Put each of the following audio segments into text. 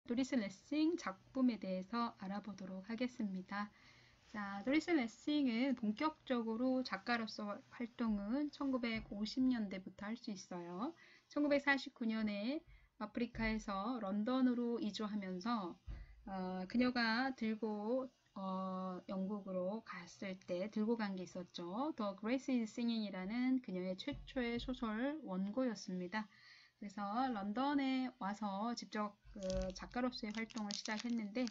도리스 레싱 작품에 대해서 알아보도록 하겠습니다. 자, 도리스 레싱은 본격적으로 작가로서 활동은 1950년대부터 할 수 있어요. 1949년에 아프리카에서 런던으로 이주하면서 그녀가 들고 영국으로 갔을 때 들고 간 게 있었죠. The Grace is Singing이라는 그녀의 최초의 소설 원고였습니다. 그래서 런던에 와서 직접 작가로서의 활동을 시작했는데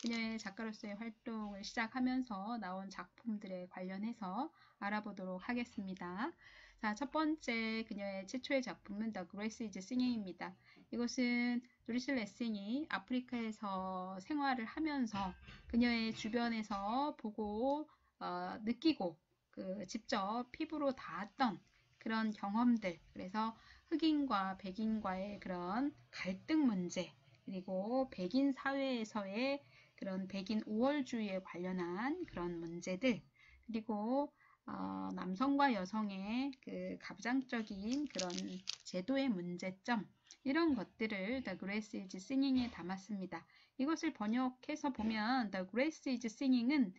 그녀의 작가로서의 활동을 시작하면서 나온 작품들에 관련해서 알아보도록 하겠습니다. 자, 첫 번째 그녀의 최초의 작품은 The Grace is Singing입니다. 이것은 도리스 레싱이 아프리카에서 생활을 하면서 그녀의 주변에서 보고 느끼고 직접 피부로 닿았던 그런 경험들, 그래서 흑인과 백인과의 그런 갈등 문제, 그리고 백인 사회에서의 그런 백인 우월주의에 관련한 그런 문제들, 그리고 남성과 여성의 그 가부장적인 그런 제도의 문제점, 이런 것들을 The Grace is Singing에 담았습니다. 이것을 번역해서 보면 The Grace is Singing은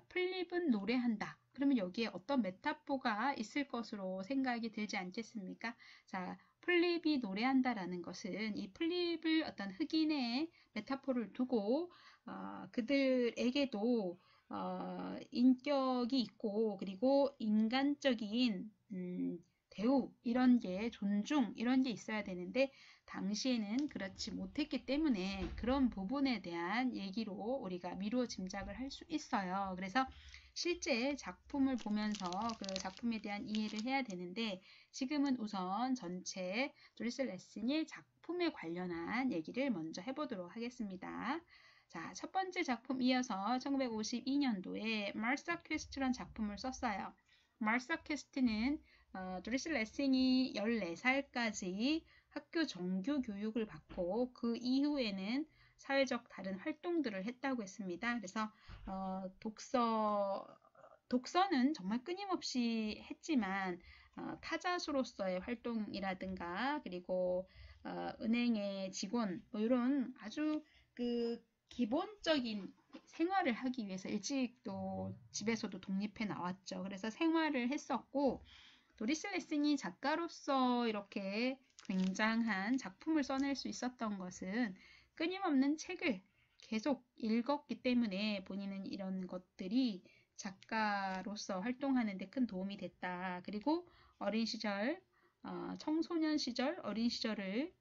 플립은 노래한다. 그러면 여기에 어떤 메타포가 있을 것으로 생각이 들지 않겠습니까? 자, 플립이 노래한다라는 것은 이 플립을 어떤 흑인의 메타포를 두고 그들에게도 인격이 있고 그리고 인간적인 대우, 이런 게 존중, 이런 게 있어야 되는데 당시에는 그렇지 못했기 때문에 그런 부분에 대한 얘기로 우리가 미루어 짐작을 할 수 있어요. 그래서 실제 작품을 보면서 그 작품에 대한 이해를 해야 되는데 지금은 우선 전체 도리스 레싱의 작품에 관련한 얘기를 먼저 해보도록 하겠습니다. 자, 첫 번째 작품 이어서 1952년도에 마르사 퀘스트라는 작품을 썼어요. 마르사 퀘스트는 도리스 레싱이 14살까지 학교 정규 교육을 받고 그 이후에는 사회적 다른 활동들을 했다고 했습니다. 그래서 독서는 정말 끊임없이 했지만 타자수로서의 활동이라든가 그리고 은행의 직원 뭐 이런 아주 그 기본적인 생활을 하기 위해서 일찍 또 집에서도 독립해 나왔죠. 그래서 생활을 했었고 도리스 레싱이 작가로서 이렇게 굉장한 작품을 써낼 수 있었던 것은 끊임없는 책을 계속 읽었기 때문에 본인은 이런 것들이 작가로서 활동하는 데 큰 도움이 됐다. 그리고 어린 시절, 청소년 시절, 어린 시절을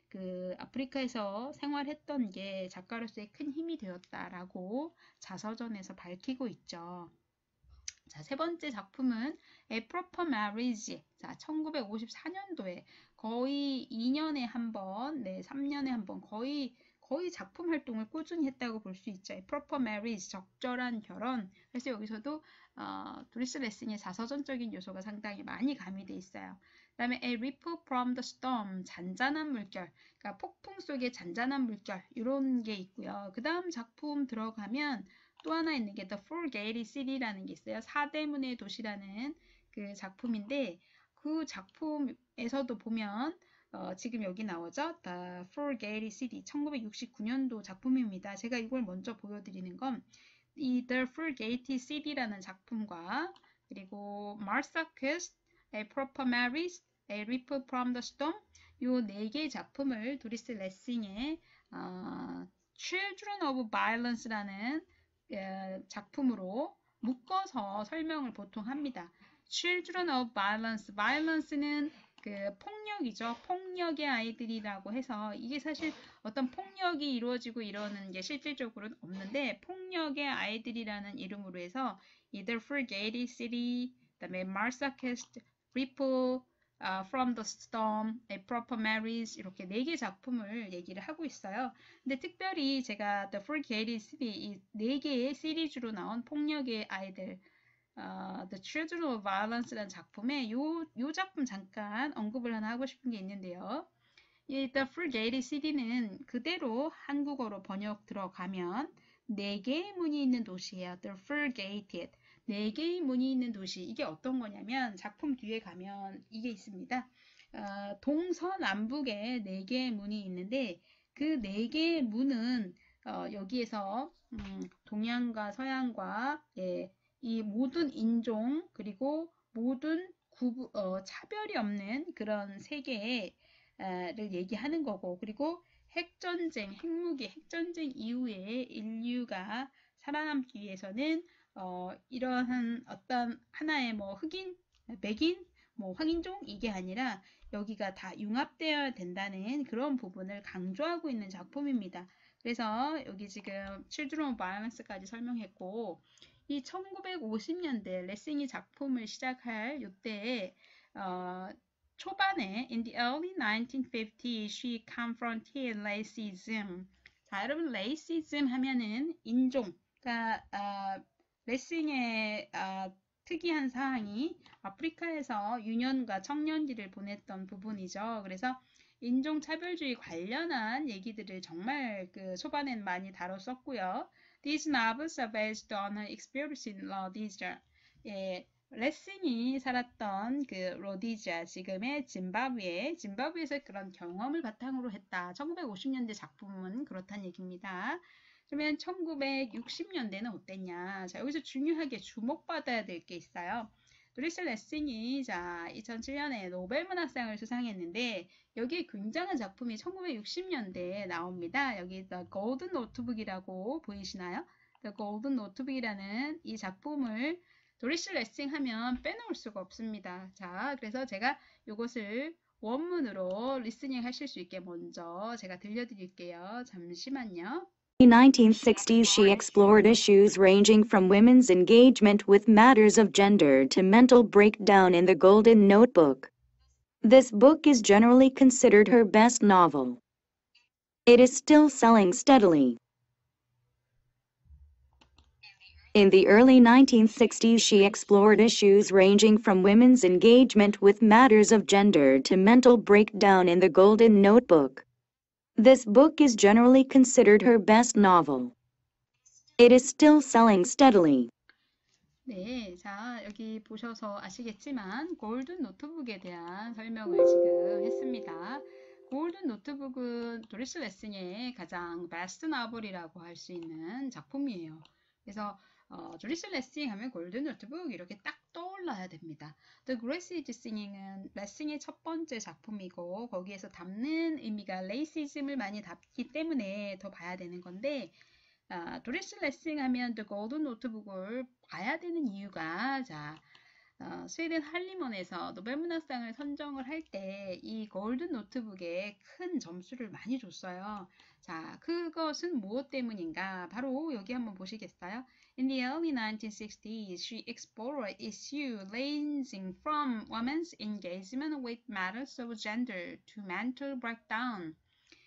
그 아프리카에서 생활했던 게 작가로서의 큰 힘이 되었다라고 자서전에서 밝히고 있죠. 자, 세 번째 작품은 A Proper Marriage. 자, 1954년도에 거의 2년에 한 번, 3년에 한 번 거의 작품 활동을 꾸준히 했다고 볼 수 있죠. A Proper Marriage, 적절한 결혼. 그래서 여기서도 도리스 레싱의 자서전적인 요소가 상당히 많이 가미돼 있어요. 그 다음에 A Reprieve from the Storm, 잔잔한 물결. 그러니까 폭풍 속의 잔잔한 물결, 이런 게 있고요. 그 다음 작품 들어가면 또 하나 있는 게 The Four Gate City라는 게 있어요. 사대문의 도시라는 그 작품인데 그 작품에서도 보면 지금 여기 나오죠. The Four Gate City 1969년도 작품입니다. 제가 이걸 먼저 보여드리는 건 이 The Four Gate City라는 작품과 그리고 Martha Quest, A Proper Marriage, A Reprieve from the Storm 이 4개의 작품을 도리스 레싱의 Children of Violence라는 작품으로 묶어서 설명을 보통 합니다. Children of Violence, Violence는 그 폭력이죠. 폭력의 아이들이라고 해서 이게 사실 어떤 폭력이 이루어지고 이러는 게 실질적으로는 없는데 폭력의 아이들이라는 이름으로 해서 either Frigate City, 그다음에 Martha Quest, Ripple, From the Storm, A Proper Marriage 이렇게 4개 작품을 얘기를 하고 있어요. 근데 특별히 제가 The Frigate City 이 4개의 시리즈로 나온 폭력의 아이들 The Children of Violence라는 작품에 요 작품 잠깐 언급을 하나 하고 싶은 게 있는데요. 이 The Full-Gated City는 그대로 한국어로 번역 들어가면 4개의 문이 있는 도시예요. The Full-Gated. 4개의 문이 있는 도시. 이게 어떤 거냐면 작품 뒤에 가면 이게 있습니다. 동서남북에 4개의 문이 있는데 그 4개의 문은 여기에서 동양과 서양과 이 모든 인종 그리고 모든 차별이 없는 그런 세계를 얘기하는 거고, 그리고 핵전쟁, 핵무기, 핵전쟁 이후에 인류가 살아남기 위해서는 이러한 어떤 하나의 뭐 흑인, 백인, 뭐 황인종 이게 아니라 여기가 다 융합되어야 된다는 그런 부분을 강조하고 있는 작품입니다. 그래서 여기 지금 Children of Violence까지 설명했고, 이 1950년대 레싱이 작품을 시작할 이때에 초반에 in the early 1950s she confronted racism. 자, 여러분 racism 하면은 인종. 그러니까 레싱의 특이한 사항이 아프리카에서 유년과 청년기를 보냈던 부분이죠. 그래서 인종차별주의 관련한 얘기들을 정말 그 초반엔 많이 다뤘었고요. These novels are based on her experience in Rhodesia. 예, 레싱이 살았던 그 로디지아, 지금의 짐바브웨에서 그런 경험을 바탕으로 했다. 1950년대 작품은 그렇다는 얘기입니다. 그러면 1960년대는 어땠냐? 자, 여기서 중요하게 주목받아야 될 게 있어요. 도리스 레싱이 2007년에 노벨문학상을 수상했는데 여기에 굉장한 작품이 1960년대에 나옵니다. 여기 The Golden Notebook이라고 보이시나요? The Golden Notebook이라는 이 작품을 도리스 레싱 하면 빼놓을 수가 없습니다. 자, 그래서 제가 이것을 원문으로 리스닝 하실 수 있게 먼저 제가 들려드릴게요. 잠시만요. In the 1960s, she explored issues ranging from women's engagement with matters of gender to mental breakdown in The Golden Notebook. This book is generally considered her best novel. It is still selling steadily. In the early 1960s, she explored issues ranging from women's engagement with matters of gender to mental breakdown in The Golden Notebook. This book is generally considered her best novel. It is still selling steadily. 네, 자, 여기 보셔서 아시겠지만 골든 노트북에 대한 설명을 지금 했습니다. 골든 노트북은 도리스 레싱의 가장 베스트 노블이라고 할 수 있는 작품이에요. 그래서 도리스 레싱 하면 골든 노트북 이렇게 딱 떠올라야 됩니다. The Grace is Singing은 레싱의 첫 번째 작품이고 거기에서 담는 의미가 레이시즘을 많이 담기 때문에 더 봐야 되는 건데 도리스 레싱 하면 The Golden Notebook을 봐야 되는 이유가 스웨덴 할리먼에서 노벨문학상을 선정을 할 때 이 골든 노트북에 큰 점수를 많이 줬어요. 자, 그것은 무엇 때문인가? 바로 여기 한번 보시겠어요? In the early 1960s, she explored issues ranging from women's engagement with matters of gender to mental breakdown.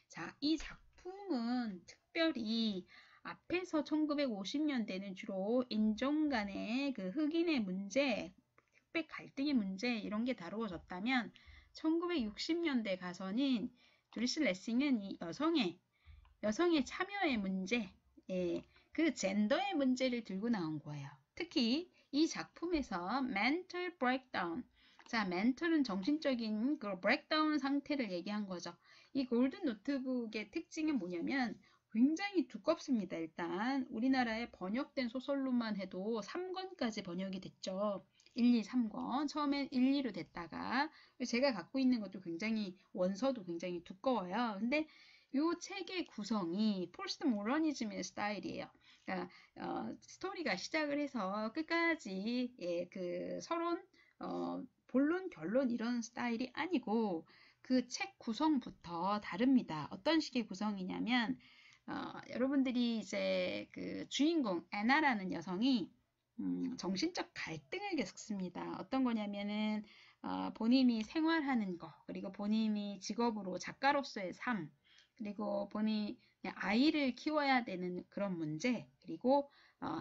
자, 이 작품은 특별히 앞에서 1950년대는 주로 인종 간의 그 흑인의 문제, 흑백 갈등의 문제 이런 게 다루어졌다면 1960년대 가서는 도리스 레싱은 이 여성의 참여의 문제, 그 젠더의 문제를 들고 나온 거예요. 특히 이 작품에서 mental breakdown, 자, mental은 정신적인 그 breakdown 상태를 얘기한 거죠. 이 골든 노트북의 특징은 뭐냐면 굉장히 두껍습니다. 일단 우리나라에 번역된 소설로만 해도 3권까지 번역이 됐죠. 1, 2, 3권. 처음엔 1, 2로 됐다가 제가 갖고 있는 것도 굉장히 원서도 굉장히 두꺼워요. 근데 이 책의 구성이 포스트 모더니즘의 스타일이에요. 그러니까 스토리가 시작을 해서 끝까지 그 서론, 본론, 결론 이런 스타일이 아니고 그 책 구성부터 다릅니다. 어떤 식의 구성이냐면 여러분들이 이제 그 주인공 애나라는 여성이 정신적 갈등을 겪습니다. 어떤 거냐면은 본인이 생활하는 거, 그리고 본인이 직업으로 작가로서의 삶, 그리고 본인이 아이를 키워야 되는 그런 문제, 그리고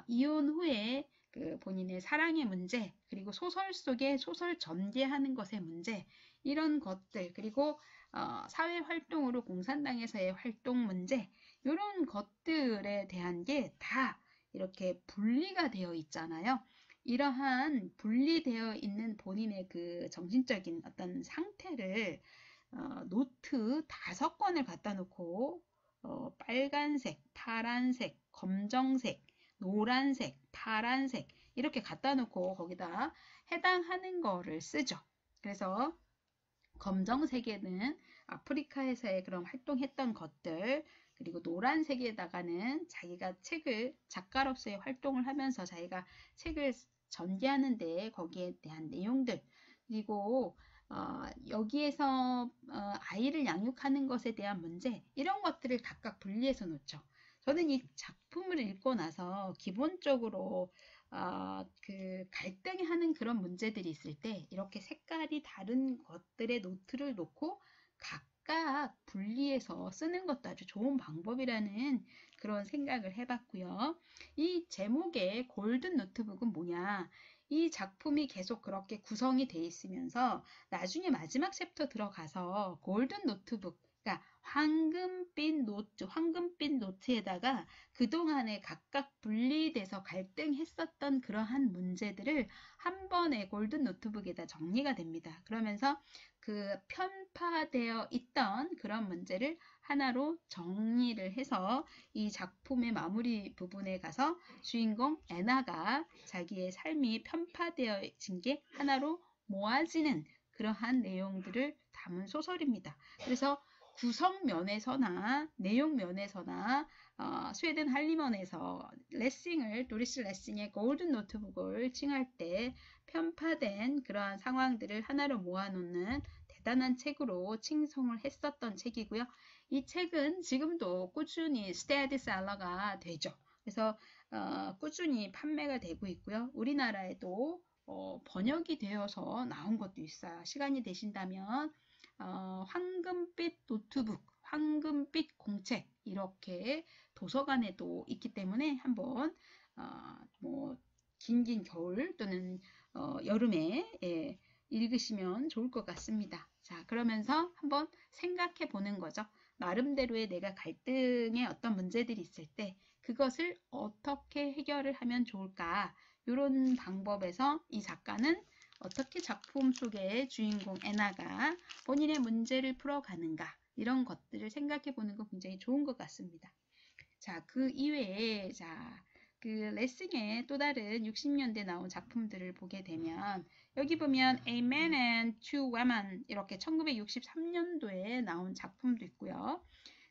이혼 후에 그 그 본인의 사랑의 문제, 그리고 소설 속에 소설 전개하는 것의 문제, 이런 것들, 그리고 사회 활동으로 공산당에서의 활동 문제, 이런 것들에 대한 게 다 이렇게 분리가 되어 있잖아요. 이러한 분리되어 있는 본인의 그 정신적인 어떤 상태를 노트 5권을 갖다 놓고 빨간색, 파란색, 검정색, 노란색, 파란색 이렇게 갖다 놓고 거기다 해당하는 거를 쓰죠. 그래서 검정색에는 아프리카에서의 그런 활동했던 것들, 그리고 노란색에다가는 자기가 책을 작가로서의 활동을 하면서 자기가 책을 전개하는데 거기에 대한 내용들, 그리고 여기에서 아이를 양육하는 것에 대한 문제, 이런 것들을 각각 분리해서 놓죠. 저는 이 작품을 읽고 나서 기본적으로 그 갈등하는 그런 문제들이 있을 때 이렇게 색깔이 다른 것들의 노트를 놓고 각각 분리해서 쓰는 것도 아주 좋은 방법이라는 그런 생각을 해봤고요. 이 제목의 골든 노트북은 뭐냐? 이 작품이 계속 그렇게 구성이 돼 있으면서 나중에 마지막 챕터 들어가서 골든 노트북, 그러니까 황금빛 노트에다가 그동안에 각각 분리돼서 갈등했었던 그러한 문제들을 한 번에 골든 노트북에다 정리가 됩니다. 그러면서 그 편파되어 있던 그런 문제를 하나로 정리를 해서 이 작품의 마무리 부분에 가서 주인공 애나가 자기의 삶이 편파되어진 게 하나로 모아지는 그러한 내용들을 담은 소설입니다. 그래서 구성 면에서나 내용 면에서나 스웨덴 할리먼에서 도리스 레싱의 골든 노트북을 칭할 때 편파된 그러한 상황들을 하나로 모아놓는 대단한 책으로 칭송을 했었던 책이고요. 이 책은 지금도 꾸준히 스테디셀러가 되죠. 그래서 꾸준히 판매가 되고 있고요. 우리나라에도 번역이 되어서 나온 것도 있어요. 시간이 되신다면 황금빛 노트북, 황금빛 공책 이렇게 도서관에도 있기 때문에 한번 뭐 긴 겨울 또는 여름에 읽으시면 좋을 것 같습니다. 자, 그러면서 한번 생각해 보는 거죠. 나름대로의 내가 갈등의 어떤 문제들이 있을 때 그것을 어떻게 해결을 하면 좋을까? 이런 방법에서 이 작가는 어떻게 작품 속의 주인공 애나가 본인의 문제를 풀어가는가, 이런 것들을 생각해 보는 거 굉장히 좋은 것 같습니다. 자, 그 이외에 그 레싱의 또 다른 60년대 나온 작품들을 보게 되면 여기 보면 A Man and Two Women 이렇게 1963년도에 나온 작품도 있고요.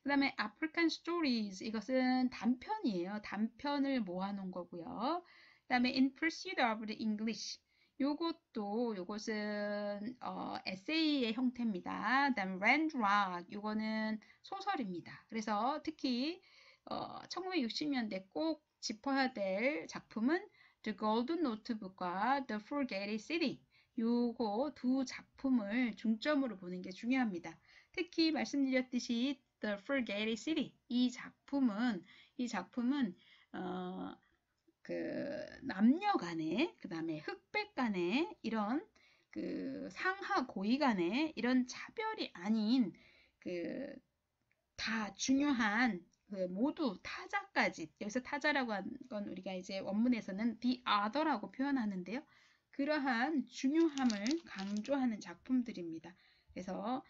그 다음에 African Stories, 이것은 단편이에요. 단편을 모아놓은 거고요. 그 다음에 In Pursuit of the English, 요것은 에세이의 형태입니다. 그다음 Rand Rock, 요거는 소설입니다. 그래서 특히 1960년대 꼭 짚어야 될 작품은 The Golden Notebook과 The Forgotten City, 요거 두 작품을 중점으로 보는 게 중요합니다. 특히 말씀드렸듯이 The Forgotten City, 이 작품은 그 남녀 간에, 그 다음에 흑백 간에 이런 그 상하 고위 간에 이런 차별이 아닌 그 다 중요한 모두 타자까지, 여기서 타자라고 하는 건 우리가 이제 원문에서는 the other라고 표현하는데요. 그러한 중요함을 강조하는 작품들입니다. 그래서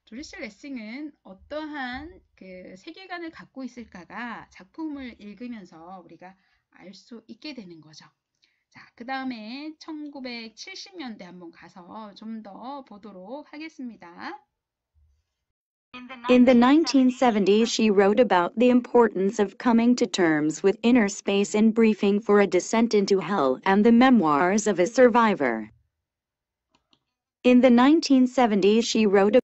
도리스 레싱은 어떠한 그 세계관을 갖고 있을까가 작품을 읽으면서 우리가 알 수 있게 되는 거죠. 자, 그 다음에 1970년대 한번 가서 좀 더 보도록 하겠습니다. In the 1970s, she wrote about the importance of coming to terms with inner space in Briefing for a Descent into Hell and the Memoirs of a Survivor. In the 1970s, she wrote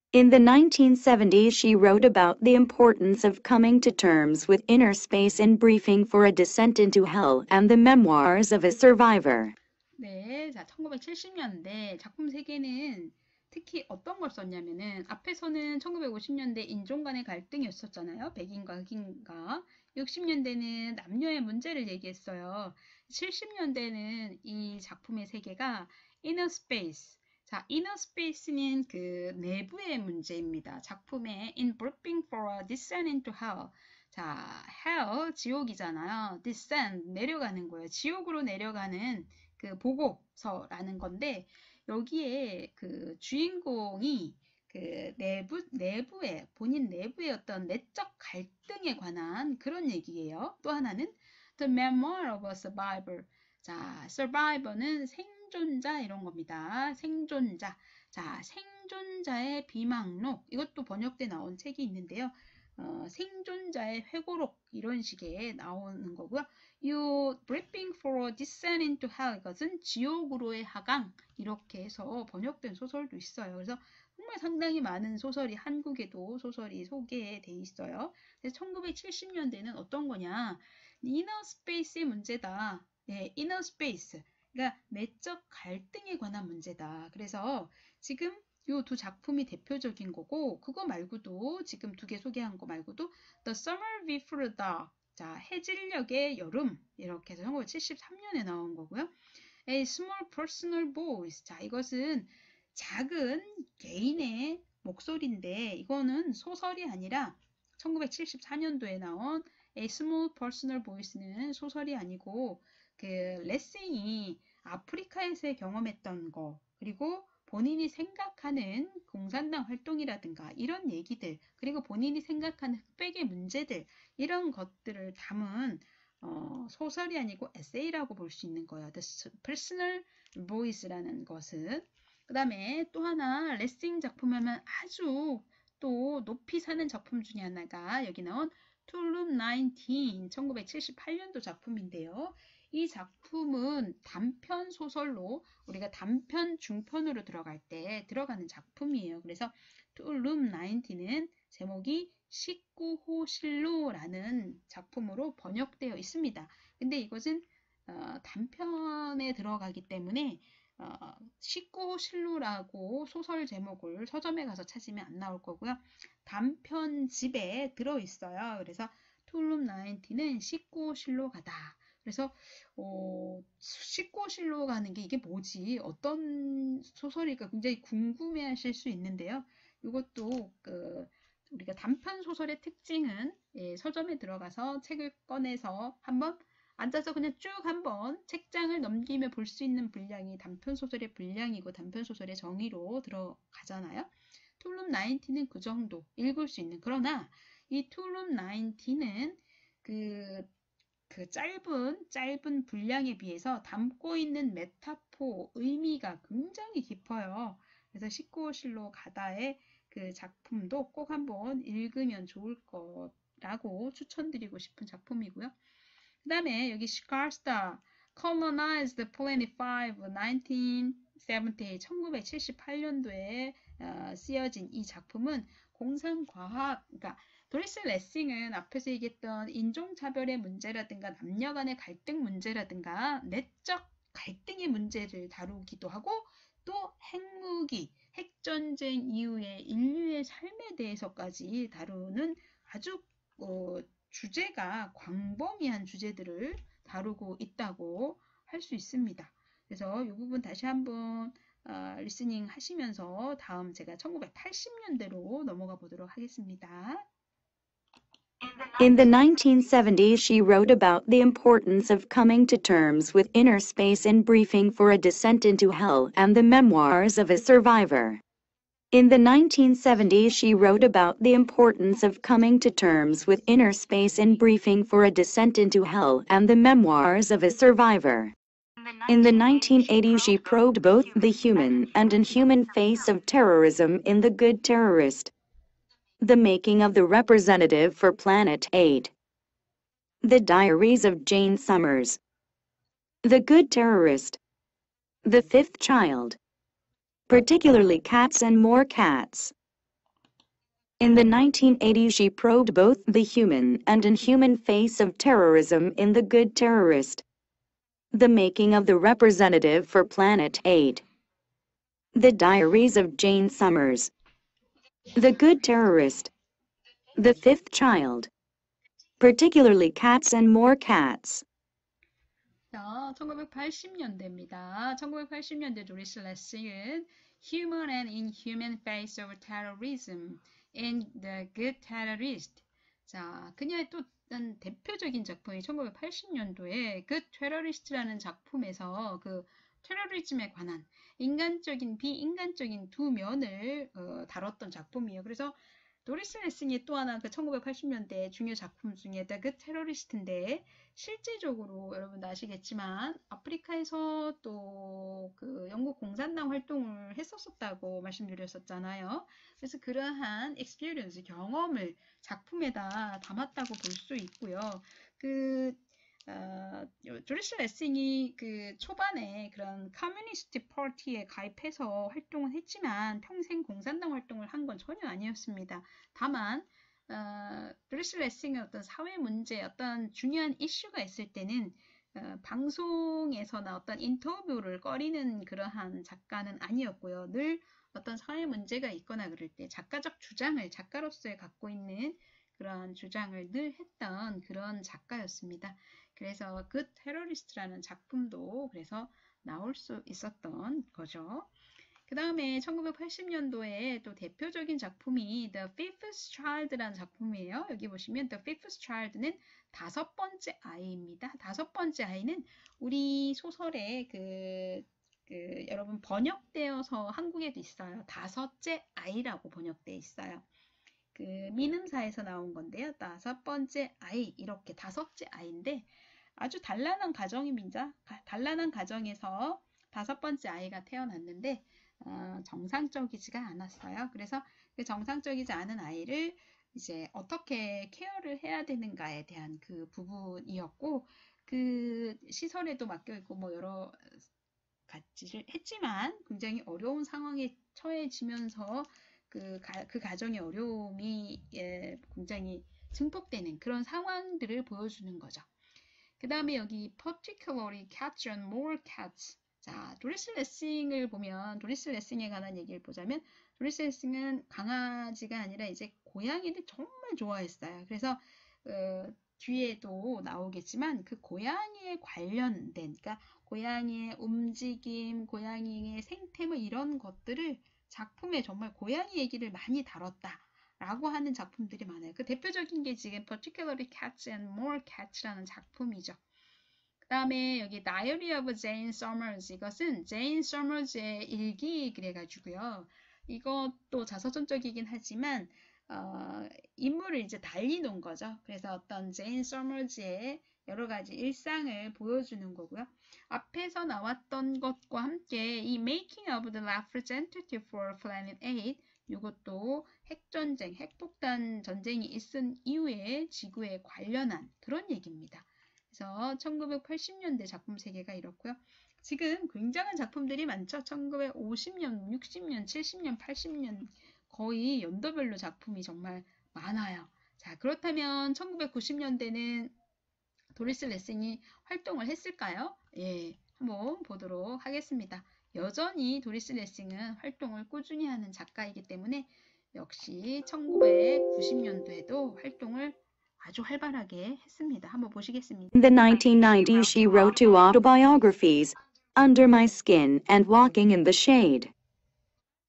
about the importance of coming to terms with inner space in Briefing for a Descent into Hell and the Memoirs of a Survivor. 네, 자, 1970년대 작품 세계는 특히 어떤 걸 썼냐면은 앞에서는 1950년대 인종 간의 갈등이었었잖아요. 백인과 흑인과. 60년대는 남녀의 문제를 얘기했어요. 70년대는 이 작품의 세계가 Inner Space. 자, Inner Space는 그 내부의 문제입니다. 작품에 In Prepping for a Descent into Hell. 자, Hell, 지옥이잖아요. Descent, 내려가는 거예요. 지옥으로 내려가는 그 보고서라는 건데, 여기에 그 주인공이 그 내부의, 본인 내부의 어떤 내적 갈등에 관한 그런 얘기예요. 또 하나는 The Memoir of a Survivor. 자, Survivor는 생존자 이런 겁니다. 생존자. 자, 생존자의 비망록. 이것도 번역돼 나온 책이 있는데요. 생존자의 회고록 이런 식의 나오는 거고요. You Briefing for a Descent into Hell 이것은 지옥으로의 하강 이렇게 해서 번역된 소설도 있어요. 그래서 정말 상당히 많은 소설이 한국에도 소설이 소개돼 있어요. 그래서 1970년대는 어떤 거냐? 이너 스페이스의 문제다. 네, 이너 스페이스. 그러니까 내적 갈등에 관한 문제다. 그래서 지금 이 두 작품이 대표적인 거고 그거 말고도 지금 두 개 소개한 거 말고도 The Summer Before Dark. 자, 해질녘의 여름 이렇게 해서 1973년에 나온 거고요. A Small Personal Voice. 자, 이것은 작은 개인의 목소리인데 이거는 소설이 아니라 1974년도에 나온 A Small Personal Voice는 소설이 아니고 그 레싱이 아프리카에서 경험했던 거 그리고 본인이 생각하는 공산당 활동이라든가 이런 얘기들 그리고 본인이 생각하는 흑백의 문제들 이런 것들을 담은 소설이 아니고 에세이라고 볼 수 있는 거예요. The Personal Voice라는 것은 그 다음에 또 하나 레싱 작품하면 아주 또 높이 사는 작품 중에 하나가 여기 나온 툴룸 19 1978년도 작품인데요. 이 작품은 단편 소설로 우리가 단편 중편으로 들어갈 때 들어가는 작품이에요. 그래서 툴룸 19는 제목이 19호 실로라는 작품으로 번역되어 있습니다. 근데 이것은 단편에 들어가기 때문에 19호 실로라고 소설 제목을 서점에 가서 찾으면 안 나올 거고요. 단편집에 들어있어요. 그래서 툴룸 19는 19호 실로가다. 그래서 19호 실로가는 게 이게 뭐지? 어떤 소설일까? 굉장히 궁금해하실 수 있는데요. 이것도 우리가 단편 소설의 특징은 서점에 들어가서 책을 꺼내서 한번 앉아서 그냥 쭉 한번 책장을 넘기며 볼 수 있는 분량이 단편소설의 분량이고 단편소설의 정의로 들어가잖아요. 툴룸 19는 그 정도 읽을 수 있는 그러나 이 툴룸 19는 그 짧은 분량에 비해서 담고 있는 메타포 의미가 굉장히 깊어요. 그래서 19호 실로 가다의 그 작품도 꼭 한번 읽으면 좋을 거라고 추천드리고 싶은 작품이고요. 그 다음에 여기 시카스타 Colonized Planet 5 1978 1978년도에 쓰여진 이 작품은 공상과학 그러니까 도리스 레싱은 앞에서 얘기했던 인종차별의 문제라든가 남녀 간의 갈등 문제라든가 내적 갈등의 문제를 다루기도 하고 또 핵무기, 핵전쟁 이후의 인류의 삶에 대해서까지 다루는 아주 주제가 광범위한 주제들을 다루고 있다고 할 수 있습니다. 그래서 이 부분 다시 한번 리스닝 하시면서 다음 제가 1980년대로 넘어가 보도록 하겠습니다. In the 1970s, she wrote about the importance of coming to terms with inner space in Briefing for a Descent into Hell and the Memoirs of a Survivor. In the 1970s, she wrote about the importance of coming to terms with inner space in Briefing for a Descent into Hell and the Memoirs of a Survivor. In the 1980s, she probed both the human and inhuman face of terrorism in The Good Terrorist. The Making of the Representative for Planet 8. The Diaries of Jane Summers. The Good Terrorist. The Fifth Child. Particularly Cats and More Cats. In the 1980s, she probed both the human and inhuman face of terrorism in The Good Terrorist. The Making of the Representative for Planet 8. The Diaries of Jane Summers. The Good Terrorist. The Fifth Child. Particularly Cats and More Cats. 자, 1980년대입니다. 1980년대 도리스 레싱은 Human and Inhuman Face of Terrorism and the Good Terrorist. 자, 그녀의 또 대표적인 작품이 1980년도에 Good Terrorist라는 작품에서 그 테러리즘에 관한 인간적인 비인간적인 두 면을 다뤘던 작품이에요. 그래서 도리스 레싱이 또 하나 그 1980년대 중요 작품 중에 The Good Terrorist인데 실제적으로 여러분도 아시겠지만 아프리카에서 또 그 영국 공산당 활동을 했었다고 말씀드렸었잖아요. 그래서 그러한 experience 경험을 작품에다 담았다고 볼 수 있고요. 그 조리스 레싱이 그 초반에 그런 커뮤니스트 파티에 가입해서 활동을 했지만 평생 공산당 활동을 한 건 전혀 아니었습니다. 다만 조리스 레싱의 어떤 사회 문제, 어떤 중요한 이슈가 있을 때는 방송에서나 어떤 인터뷰를 꺼리는 그러한 작가는 아니었고요. 늘 어떤 사회 문제가 있거나 그럴 때 작가적 주장을 작가로서의 갖고 있는 그런 주장을 늘 했던 그런 작가였습니다. 그래서 그 테러리스트라는 작품도 그래서 나올 수 있었던 거죠. 그 다음에 1980년도에 또 대표적인 작품이 The Fifth Child라는 작품이에요. 여기 보시면 The Fifth Child는 다섯 번째 아이입니다. 다섯 번째 아이는 우리 소설의 여러분 번역되어서 한국에도 있어요. 다섯째 아이라고 번역되어 있어요. 그 민음사에서 나온 건데요. 다섯 번째 아이 이렇게 다섯째 아이인데 아주 단란한 가정입니다. 단란한 가정에서 다섯 번째 아이가 태어났는데 정상적이지가 않았어요. 그래서 그 정상적이지 않은 아이를 이제 어떻게 케어를 해야 되는가에 대한 그 부분이었고 그 시설에도 맡겨 있고 뭐 여러 가지를 했지만 굉장히 어려운 상황에 처해지면서 그 가정의 어려움이 굉장히 증폭되는 그런 상황들을 보여주는 거죠. 그 다음에 여기 particularly cats and more cats. 자, 도리스 레싱을 보면 도리스 레싱에 관한 얘기를 보자면 도리스 레싱은 강아지가 아니라 이제 고양이를 정말 좋아했어요. 그래서 뒤에도 나오겠지만 그 고양이에 관련된 그러니까 고양이의 움직임, 고양이의 생태 뭐 이런 것들을 작품에 정말 고양이 얘기를 많이 다뤘다. 라고 하는 작품들이 많아요. 그 대표적인 게 지금 Particularly Cats and More Cats라는 작품이죠. 그 다음에 여기 Diary of Jane Summers 이것은 Jane Summers의 일기 그래가지고요. 이것도 자서전적이긴 하지만 인물을 이제 달리놓은 거죠. 그래서 어떤 Jane Summers의 여러 가지 일상을 보여주는 거고요. 앞에서 나왔던 것과 함께 이 Making of the Representative for Planet 8 이것도 핵전쟁, 핵폭탄 전쟁이 있은 이후에 지구에 관련한 그런 얘기입니다. 그래서 1980년대 작품 세계가 이렇고요. 지금 굉장한 작품들이 많죠. 1950년, 60년, 70년, 80년 거의 연도별로 작품이 정말 많아요. 자, 그렇다면 1990년대는 도리스 레싱이 활동을 했을까요? 예, 한번 보도록 하겠습니다. 여전히 도리스 레싱은 활동을 꾸준히 하는 작가이기 때문에 역시 1990년도에도 활동을 아주 활발하게 했습니다. 한번 보시겠습니다. In the 1990s, she wrote two autobiographies, Under My Skin and Walking in the Shade.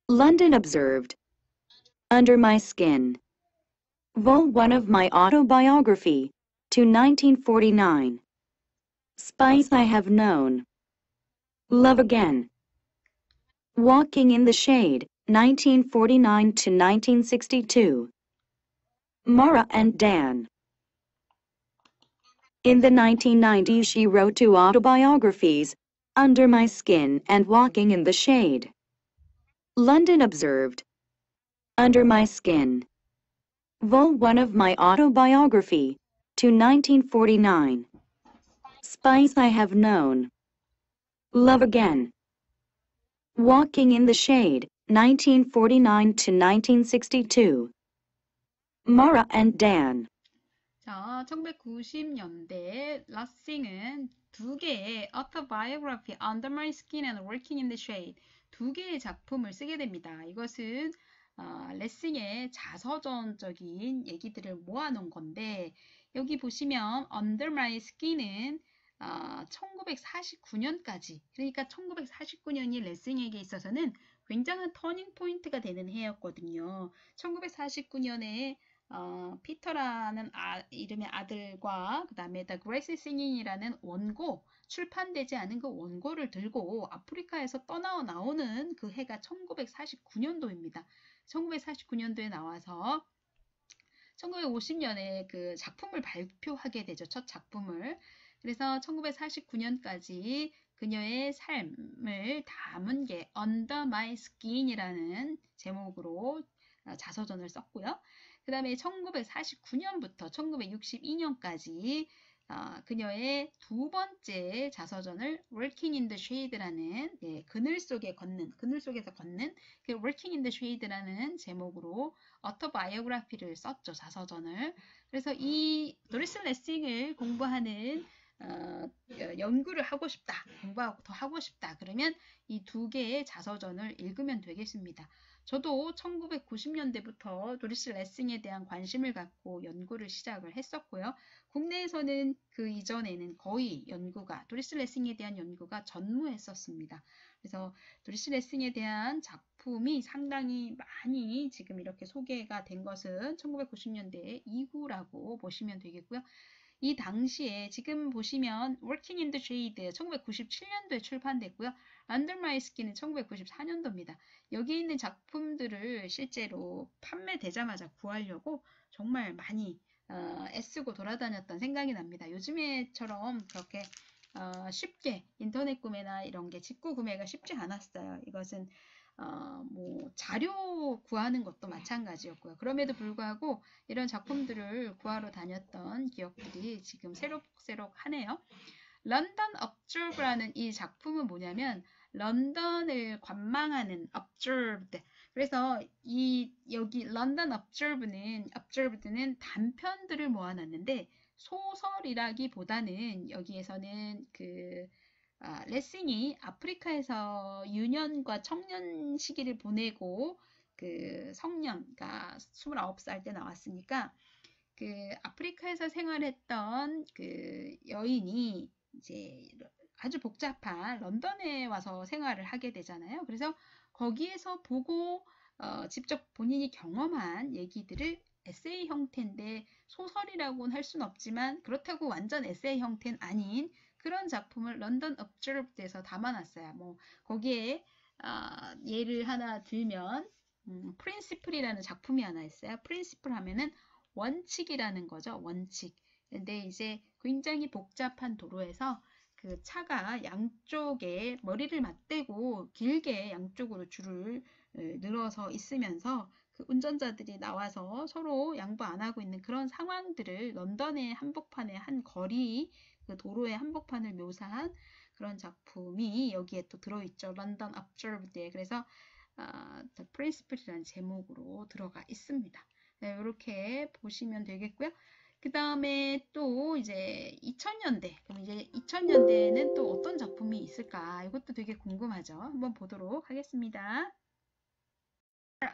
London observed, Under My Skin. Vol. 1 of my autobiography, to 1949. Spice I Have Known. Love Again. Walking in the Shade, 1949 to 1962. Mara and Dan. In the 1990s, she wrote two autobiographies, Under My Skin and Walking in the Shade. London observed, Under My Skin. Vol. 1 of my autobiography, to 1949. Spice I Have Known. Love Again. Walking in the Shade, 1949 to 1962. Mara and Dan. 자, 1990년대 러싱은 두 개의 autobiography, Under My Skin and Walking in the Shade 두 개의 작품을 쓰게 됩니다. 이것은 레싱의 자서전적인 얘기들을 모아놓은 건데 여기 보시면 Under My Skin은 1949년까지, 그러니까 1949년이 레싱에게 있어서는 굉장한 터닝 포인트가 되는 해였거든요. 1949년에 피터라는 이름의 아들과 그 다음에 The Grace Singing이라는 원고, 출판되지 않은 그 원고를 들고 아프리카에서 나오는 그 해가 1949년도입니다. 1949년도에 나와서 1950년에 그 작품을 발표하게 되죠. 첫 작품을. 그래서 1949년까지 그녀의 삶을 담은 게 Under My Skin이라는 제목으로 자서전을 썼고요. 그 다음에 1949년부터 1962년까지 그녀의 두 번째 자서전을 Working in the Shade라는 그늘 속에서 걷는 그 Working in the Shade라는 제목으로 어토바이오그래피를 썼죠. 자서전을. 그래서 이 도리스 레싱을 공부하는 연구를 하고 싶다. 공부하고 더 하고 싶다. 그러면 이 두 개의 자서전을 읽으면 되겠습니다. 저도 1990년대부터 도리스 레싱에 대한 관심을 갖고 연구를 시작을 했었고요. 국내에서는 그 이전에는 거의 도리스 레싱에 대한 연구가 전무했었습니다. 그래서 도리스 레싱에 대한 작품이 상당히 많이 지금 이렇게 소개가 된 것은 1990년대 이후라고 보시면 되겠고요. 이 당시에 지금 보시면 Working in the Shade 1997년도에 출판됐고요. Under My Skin은 1994년도입니다. 여기 있는 작품들을 실제로 판매되자마자 구하려고 정말 많이 애쓰고 돌아다녔던 생각이 납니다. 요즘에처럼 그렇게 쉽게 인터넷 구매나 이런 게 직구 구매가 쉽지 않았어요. 이것은 뭐 자료 구하는 것도 마찬가지였고요. 그럼에도 불구하고 이런 작품들을 구하러 다녔던 기억들이 지금 새록새록하네요. 런던 observe라는 이 작품은 뭐냐면 런던을 관망하는 observed. 그래서 여기 런던 observed는 단편들을 모아놨는데 소설이라기보다는 여기에서는 레싱이 아프리카에서 유년과 청년 시기를 보내고 그 그러니까 29살 때 나왔으니까 그 아프리카에서 생활했던 그 여인이 이제 아주 복잡한 런던에 와서 생활을 하게 되잖아요. 그래서 거기에서 보고 직접 본인이 경험한 얘기들을 에세이 형태인데 소설이라고는 할 수는 없지만 그렇다고 완전 에세이 형태는 아닌 그런 작품을 런던 observed에서 담아놨어요. 뭐 거기에 예를 하나 들면 프린시플이라는 작품이 하나 있어요. 프린시플 하면은 원칙이라는 거죠. 원칙. 근데 이제 굉장히 복잡한 도로에서 그 차가 양쪽에 머리를 맞대고 길게 양쪽으로 줄을 늘어서 있으면서 그 운전자들이 나와서 서로 양보 안 하고 있는 그런 상황들을 런던의 한복판의 한 거리 그 도로의 한복판을 묘사한 그런 작품이 여기에 또 들어있죠. 런던 observed에. 그래서 The Principle이라는 제목으로 들어가 있습니다. 네, 이렇게 보시면 되겠고요. 그 다음에 또 이제 2000년대, 그럼 이제 2000년대에는 또 어떤 작품이 있을까? 이것도 되게 궁금하죠. 한번 보도록 하겠습니다.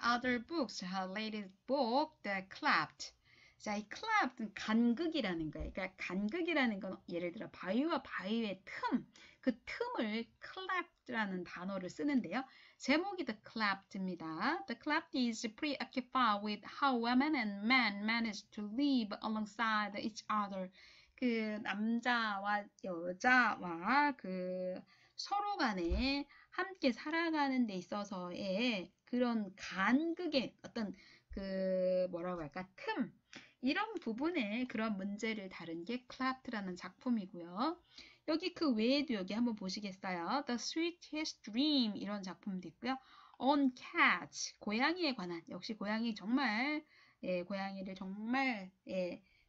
Other books, her latest book, The Clapped. 자, 이 clapped는 간극이라는 거예요. 그러니까 간극이라는 건 예를 들어 바위와 바위의 그 틈을 clapped라는 단어를 쓰는데요. 제목이 The Clapped입니다. The Clapped is preoccupied with how women and men manage to live alongside each other. 그 남자와 여자와 그 서로 간에 함께 살아가는 데 있어서의 그런 간극의 어떤 뭐라고 할까 이런 부분에 그런 문제를 다룬 게 클래프트라는 작품이고요. 여기 그 외에도 여기 한번 보시겠어요? The Sweetest Dream 이런 작품도 있고요. On Cats 고양이에 관한 역시 고양이 정말 고양이를 정말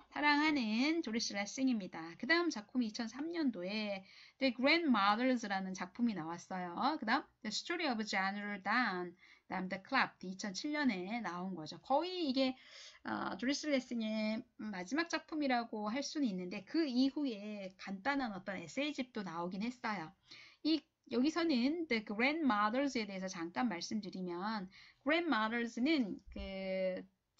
사랑하는 조리스 레싱입니다. 그 다음 작품이 2003년도에 The Grandmothers라는 작품이 나왔어요. 그 다음 The Story of General Dan, 그 다음 The Clapped 2007년에 나온 거죠. 거의 이게 조리스 레싱의 마지막 작품이라고 할 수는 있는데 그 이후에 간단한 어떤 에세이집도 나오긴 했어요. 여기서는 The Grandmothers에 대해서 잠깐 말씀드리면 Grandmothers는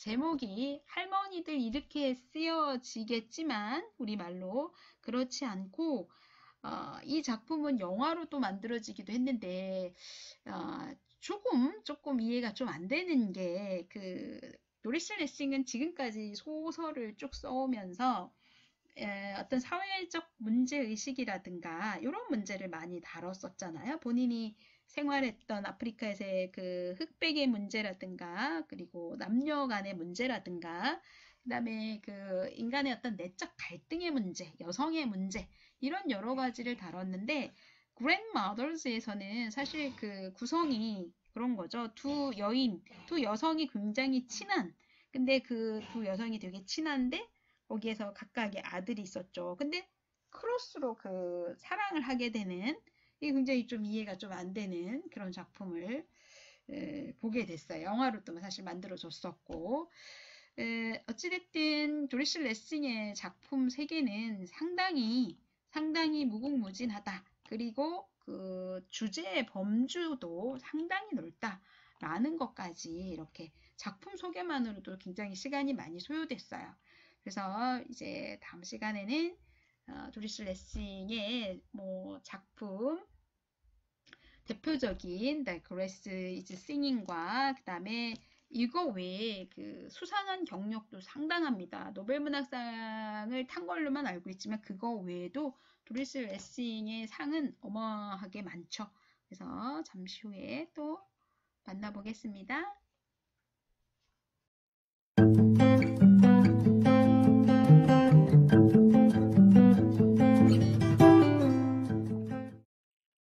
제목이 할머니들 이렇게 쓰여지겠지만 우리말로 그렇지 않고 이 작품은 영화로 또 만들어지기도 했는데 조금 이해가 좀 안 되는 게 도리스 레싱은 지금까지 소설을 쭉 써오면서 어떤 사회적 문제의식이라든가 이런 문제를 많이 다뤘었잖아요. 본인이 생활했던 아프리카에서의 그 흑백의 문제라든가 그리고 남녀 간의 문제라든가 그다음에 그 인간의 어떤 내적 갈등의 문제, 여성의 문제 이런 여러 가지를 다뤘는데 Grandmothers에서는 사실 그 구성이 그런 거죠. 두 여성이 굉장히 친한 근데 그 두 여성이 되게 친한데 거기에서 각각의 아들이 있었죠. 근데 크로스로 그 사랑을 하게 되는 이게 굉장히 좀 이해가 좀 안 되는 그런 작품을 보게 됐어요. 영화로 또 사실 만들어졌었고 어찌됐든 도리스 레싱의 작품 세계는 상당히 무궁무진하다. 그리고 그 주제의 범주도 상당히 넓다라는 것까지 이렇게 작품 소개만으로도 굉장히 시간이 많이 소요됐어요. 그래서 이제 다음 시간에는 도리스 레싱의 뭐 작품 대표적인 The Grass is Singing과 그 다음에 이거 외에 그 수상한 경력도 상당합니다. 노벨문학상을 탄 걸로만 알고 있지만 그거 외에도 도리스 레싱의 상은 어마어마하게 많죠. 그래서 잠시 후에 또 만나보겠습니다.